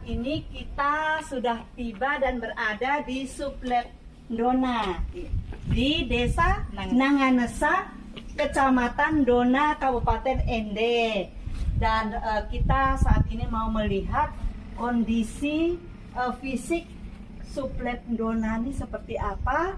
ini kita sudah tiba dan berada di Suplek Dona di Desa Nanganesa, Kecamatan Dona, Kabupaten Ende. Dan kita saat ini mau melihat kondisi fisik Suplek Dona ini seperti apa.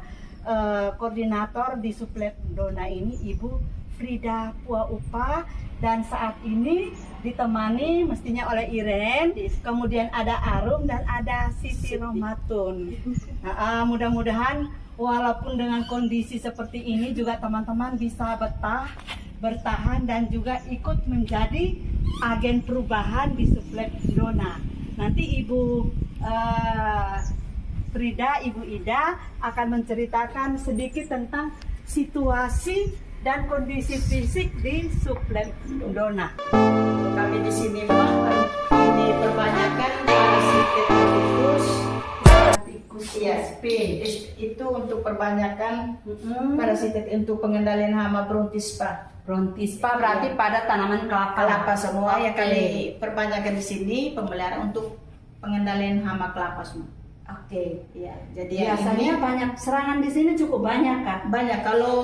Koordinator di Suplek Dona ini Ibu Frida Puaupa, dan saat ini ditemani mestinya oleh Iren, kemudian ada Arum dan ada Siti Romatun. Nah, mudah-mudahan walaupun dengan kondisi seperti ini juga teman-teman bisa bertahan dan juga ikut menjadi agen perubahan di Suplek Dona. Nanti Ibu Frida, Ibu Ida akan menceritakan sedikit tentang situasi dan kondisi fisik di Suplek Dona. Kami di sini ini perbanyakan parasitikusus, itu untuk perbanyakan parasitit untuk pengendalian hama brontispa. Brontispa berarti pada tanaman Kelapa semua yang kami perbanyakan di sini pemeliharaan untuk pengendalian hama kelapa semua. Oke, ya. Jadi biasanya banyak serangan di sini, cukup banyak kan? Banyak. Kalau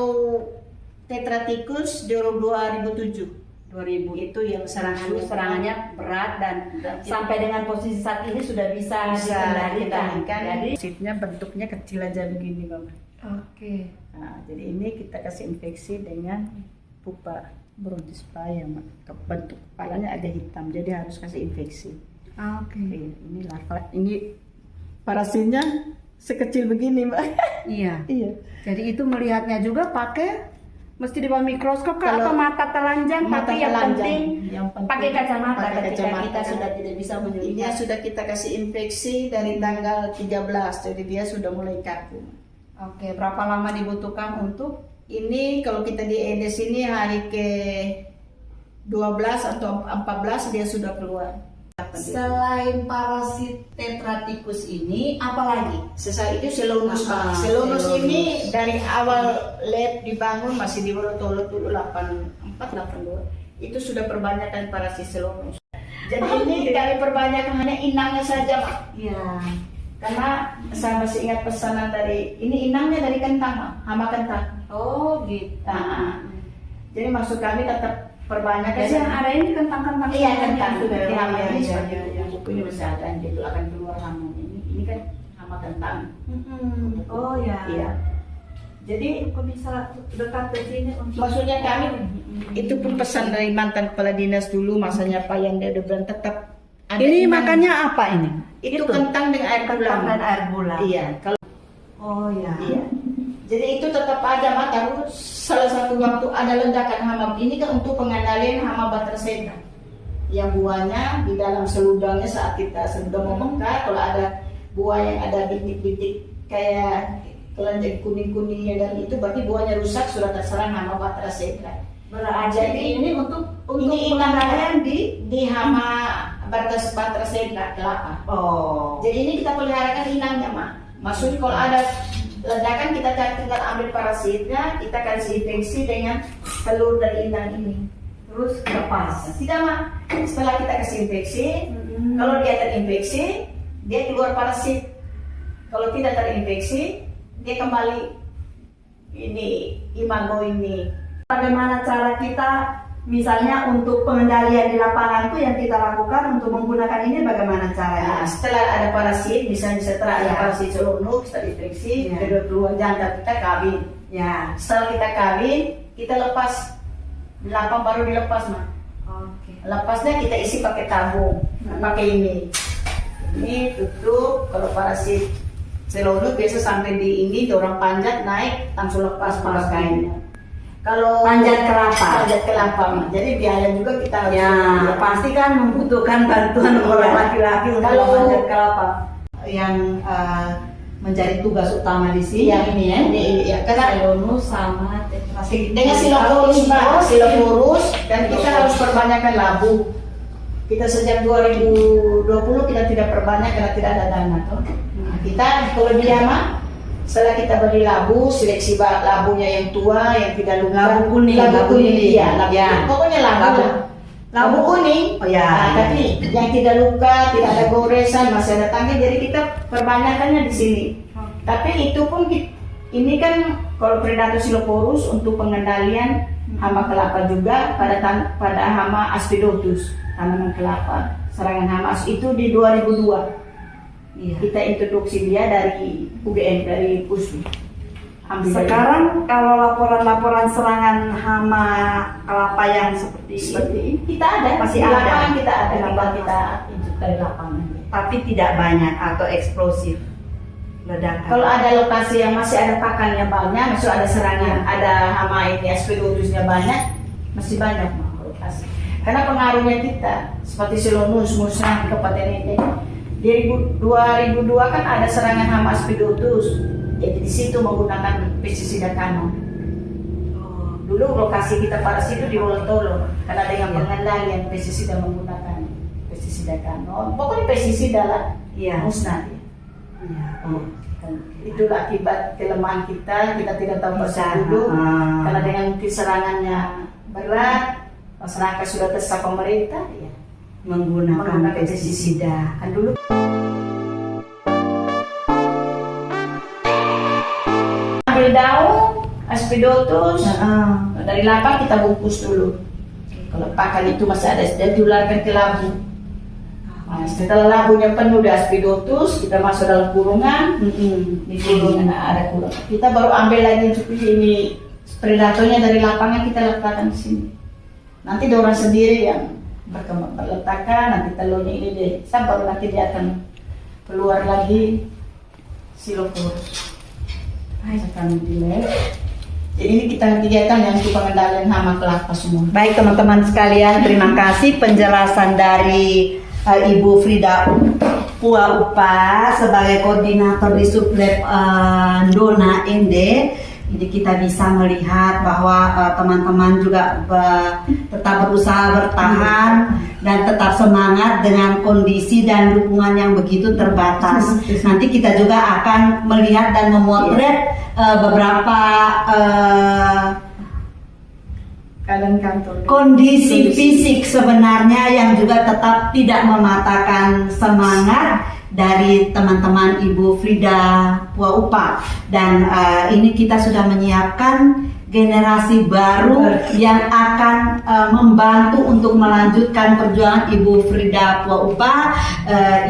Tetraticus di 2007 itu yang serangannya berat dan sampai dengan posisi saat ini sudah bisa dikendalikan. Jadi sitnya bentuknya kecil aja begini, Mama. Oke. Nah, jadi ini kita kasih infeksi dengan pupa brontispa yang bentuk kepalanya agak hitam, jadi harus kasih infeksi. Oke. Ini larva, ini parasitnya sekecil begini, Mbak. Iya. Iya. Jadi itu melihatnya juga pakai mesti di bawah mikroskop kalau atau mata telanjang, tapi yang penting pakai kacamata ketika kita sudah tidak bisa melihat. Ini sudah kita kasih infeksi dari tanggal 13, jadi dia sudah mulai kaku. Oke, berapa lama dibutuhkan untuk ini? Kalau kita di Edes ini hari ke 12 atau 14 dia sudah keluar. Selain parasit Tetraticus ini, apalagi? Sesar itu Selonus, Pak. Selonus ini dari awal lab dibangun masih di Worotolo dulu 84-82. Itu sudah perbanyakan parasit Selonus. Jadi ini kami perbanyakan hanya inangnya saja, Pak. Iya. Karena saya masih ingat pesanan dari ini, inangnya dari kentang, Pak. Hama kentang. Oh, gitu. Nah, jadi maksud kami tetap perbanyakan. Jadi yang ada ini kentang-kentang. Iya, kentang sudah di hama ini yang bukunya kesehatan itu akan keluar hama ini kan hama kentang. Oh ya. Iya. Jadi kok bisa dekat ke sini untuk maksudnya kami itu pun pesan dari mantan kepala dinas dulu, masanya Pak yang dia udah bilang tetap ada. Ini makannya apa ini? Itu kentang dengan air gula. Dan air gula. Iya. Kalau iya. Jadi itu tetap ada, Mak. Terus salah satu waktu ada ledakan hama ini kan untuk pengendalian hama batracena. Yang buahnya di dalam seludangnya saat kita sedang membengkak, kalau ada buah yang ada bintik-bintik kayak kelenjar kuning-kuningnya dan itu berarti buahnya rusak, sudah terserang hama batracena. Jadi ini untuk ini pengendalian di hama batracena kelapa. Oh. Jadi ini kita peliharakan inangnya, Mak. Maksudnya kalau ada ledakan kita tinggal ambil parasitnya, kita kasih infeksi dengan telur dari inang ini, terus lepas. Tidak, Mak. Setelah kita kasih infeksi, kalau dia terinfeksi, dia keluar parasit. Kalau tidak terinfeksi, dia kembali ini imago ini. Bagaimana cara kita, misalnya untuk pengendalian di lapangan itu yang kita lakukan untuk menggunakan ini bagaimana caranya? Nah, setelah ada parasit, misalnya setelah ada parasit selonuk, setelah infeksi, kedua jantan kita kawin. Ya. Setelah kita kawin, kita lepas lapang baru dilepas, Mak. Oke. Lepasnya kita isi pakai tabung, pakai ini. Ini tutup. Kalau parasit selonuk biasa sampai di ini, dorong panjat naik, langsung lepas pakainya. Kalau panjat kelapa, jadi biaya juga kita harus. Ya, pasti kan membutuhkan bantuan orang laki-laki untuk panjat kelapa. Yang menjadi tugas utama di sini. Ini ya, karena Selonus sama Tetraticus. dengan Silopurus, Mbak, Silopurus, dan kita harus perbanyakkan labu. Kita sejak 2020 kita tidak perbanyak karena tidak ada dana, toh. Kita kalau dia mah setelah kita beli labu, seleksi labunya yang tua, yang tidak luka, labu kuning, iya, labu. Pokoknya labu. lampu kuning. Oh ya. Nah, tapi yang tidak luka, tidak ada goresan, masih ada tangga, jadi kita perbanyakannya di sini. Tapi itu pun ini kan kalau Predator Siloporus untuk pengendalian hama kelapa juga pada hama Aspidotus, tanaman kelapa. Serangan hama itu di 2002. Iya. Kita introduksi dia dari UGM, dari PUSU. Sekarang kalau laporan-laporan serangan hama kelapa yang seperti ini kita ada, masih di ada. lapangan kita ada, Di tinggal lapangan. kita input dari lapangan. tapi tidak banyak atau eksplosif ledakan. Kalau ada lokasi yang masih ada pakannya banyak, masih ada serangan, ada hama ini Aspidotusnya banyak, masih banyak lokasi. Karena pengaruhnya kita, seperti Silonus, musnah di Kabupaten ini. Di 2002 kan ada serangan hama Aspidotus, jadi di situ menggunakan pestisida kanon. Dulu lokasi kita pada situ di Wolontolo, karena dengan pengendalian pestisida menggunakan pestisida kanon. Pokoknya pestisida lah, musnah dia. Iya. Itulah akibat kelemahan kita tidak tahu Bisa. dulu. Karena dengan serangannya berat, masyarakat sudah tersa pemerintah, ya Menggunakan pestisida. Kan dulu ambil daun Aspidotus, dari lapak kita bungkus dulu. Kalau pakan itu masih ada, dan diularkan ke labu. Nah, setelah labunya penuh di Aspidotus, kita masuk dalam kurungan. Di kurungan ada kurungan. Kita baru ambil lagi ini predatornya dari lapangan, kita letakkan di sini. Nanti orang sendiri yang berletakkan, nanti telurnya ini deh. Baru nanti dia akan keluar lagi Siloporus. Akan dilihat. Jadi ini kita kegiatan yang untuk pengendalian hama kelapa semua. Baik teman-teman sekalian, terima kasih penjelasan dari Ibu Frida Pua Upa sebagai koordinator di Sublab Ndona Ende. Jadi kita bisa melihat bahwa teman-teman juga tetap berusaha bertahan dan tetap semangat dengan kondisi dan dukungan yang begitu terbatas. Nanti kita juga akan melihat dan memotret beberapa Keadaan kantor. kondisi fisik sebenarnya yang juga tetap tidak mematahkan semangat dari teman-teman Ibu Frida Pua Upa. Dan ini kita sudah menyiapkan generasi baru yang akan membantu untuk melanjutkan perjuangan Ibu Frida Pua Upa,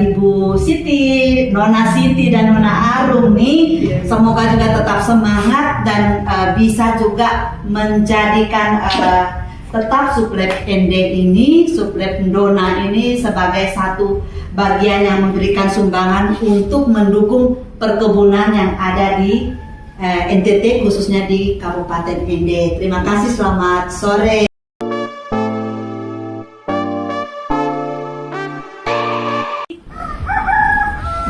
Ibu Siti, Nona Siti dan Nona Arum nih. Semoga juga tetap semangat dan bisa juga menjadikan tetap Sublab ND ini, Sublab Ndona ini sebagai satu bagian yang memberikan sumbangan untuk mendukung perkebunan yang ada di NTT khususnya di Kabupaten ND. Terima kasih, selamat sore.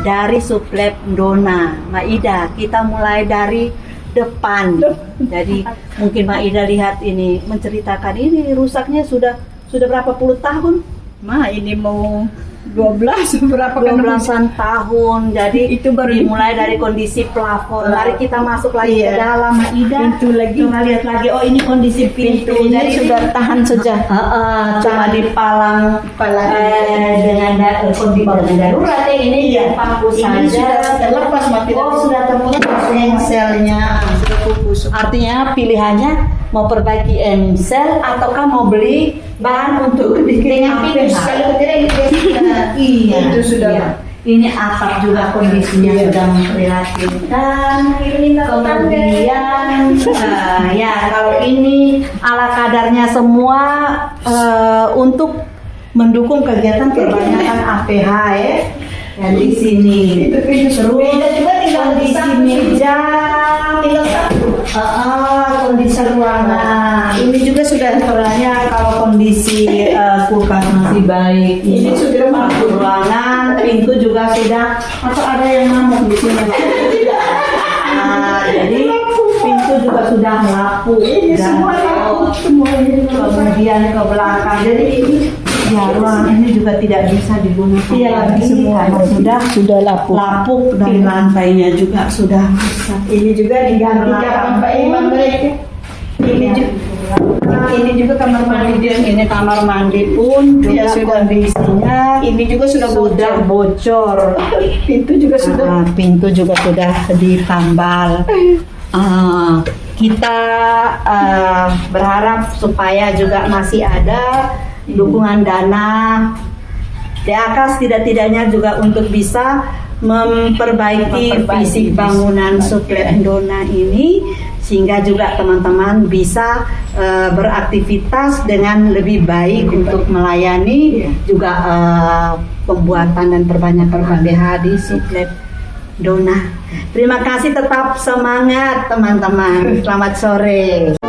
Dari Sublab Ndona, Maida, kita mulai dari depan. Jadi mungkin Maida lihat ini, menceritakan ini rusaknya sudah berapa puluh tahun? Ini mau 12 berapa kan 12-an tahun. Jadi itu baru dimulai dari kondisi plafon. Mari kita masuk lagi ke dalam, Maida. pintu lagi. Coba lihat lagi. Oh, ini kondisi pintu. Pintunya sudah tahan saja. Cuma dipalang dengan kondisi darurat. Ini paku Ini saja. sudah terlepas mati. Oh, sudah terputus engselnya. Sudah pupus. Artinya pilihannya mau perbaiki emsel ataukah mau beli bahan untuk bikin Dengan pintu APH. kalau tidak ini dia sudah. Iya, Itu sudah. iya. Ini atap juga kondisinya sudah memprihatinkan. Kemudian, ya kalau ini ala kadarnya semua untuk mendukung kegiatan perbanyakan APH ya. Dan di sini Itu pintu terus beda juga tinggal kondisi satu. meja, Tinggal satu. kondisi ruangan. Ini juga sudah sebenarnya kalau kondisi kulkas masih baik. Ini sudah mampu. Ruangan, pintu juga sudah. Atau ada yang ngamuk di sini? Jadi pintu juga sudah lapuk. Ini semua lapuk, semua ini. Kemudian ke belakang. Jadi ini ya ruangan ini juga tidak bisa digunakan. Iya, lagi semua karena sudah lapuk dan lantainya juga sudah rusak. Ini juga diganti kapan Pak Imam mereka. Ini juga Ini juga kamar mandi. Ini kamar mandi pun juga Ya, sudah. kondisinya Ini juga sudah bocor. Pintu juga sudah. Pintu juga sudah ditambal. Kita berharap supaya juga masih ada dukungan dana DAK tidak-tidaknya juga untuk bisa memperbaiki fisik bangunan suplek Ndona ini, sehingga juga teman-teman bisa beraktivitas dengan lebih baik untuk melayani juga pembuatan dan perbanyakan KBH di suplek Ndona. Terima kasih, tetap semangat teman-teman. Selamat sore.